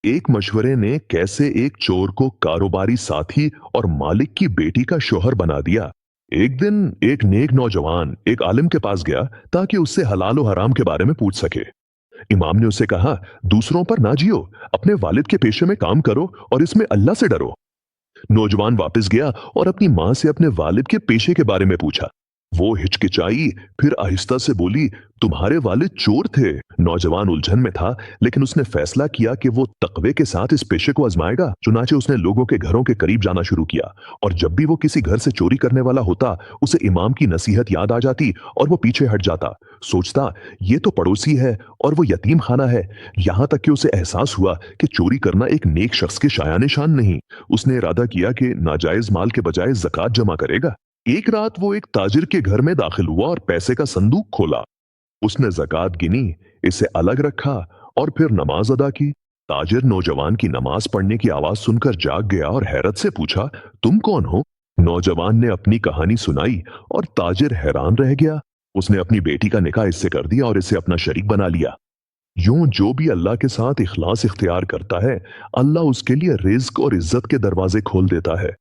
एक मशवरे ने कैसे एक चोर को कारोबारी साथी और मालिक की बेटी का शौहर बना दिया। एक दिन एक नेक नौजवान एक आलिम के पास गया ताकि उससे हलाल और हराम के बारे में पूछ सके। इमाम ने उससे कहा, दूसरों पर ना जियो, अपने वालिद के पेशे में काम करो और इसमें अल्लाह से डरो। नौजवान वापस गया और अपनी मां से अपने वालिद के पेशे के बारे में पूछा। वो हिचकिचाई, फिर आहिस्ता से बोली, तुम्हारे वालिद चोर थे। नौजवान उलझन में था, लेकिन उसने फैसला किया कि वो तकवे के साथ इस पेशे को आजमाएगा। चुनाचे उसने लोगों के घरों के करीब जाना शुरू किया, और जब भी वो किसी घर से चोरी करने वाला होता, उसे इमाम की नसीहत याद आ जाती और वो पीछे हट जाता। सोचता, ये तो पड़ोसी है और वो यतीम खाना है। यहां तक कि उसे एहसास हुआ कि चोरी करना एक नेक शख्स के शाया निशान नहीं। उसने इरादा किया कि नाजायज माल के बजाय ज़कात जमा करेगा। एक रात वो एक ताजिर के घर में दाखिल हुआ और पैसे का संदूक खोला। उसने ज़कात गिनी, इसे अलग रखा और फिर नमाज अदा की। ताजिर नौजवान की नमाज पढ़ने की आवाज सुनकर जाग गया और हैरत से पूछा, तुम कौन हो? नौजवान ने अपनी कहानी सुनाई और ताजिर हैरान रह गया। उसने अपनी बेटी का निकाह इससे कर दिया और इसे अपना शरीक बना लिया। यूं जो भी अल्लाह के साथ इखलास इख्तियार करता है, अल्लाह उसके लिए रिज्क और इज्जत के दरवाजे खोल देता है।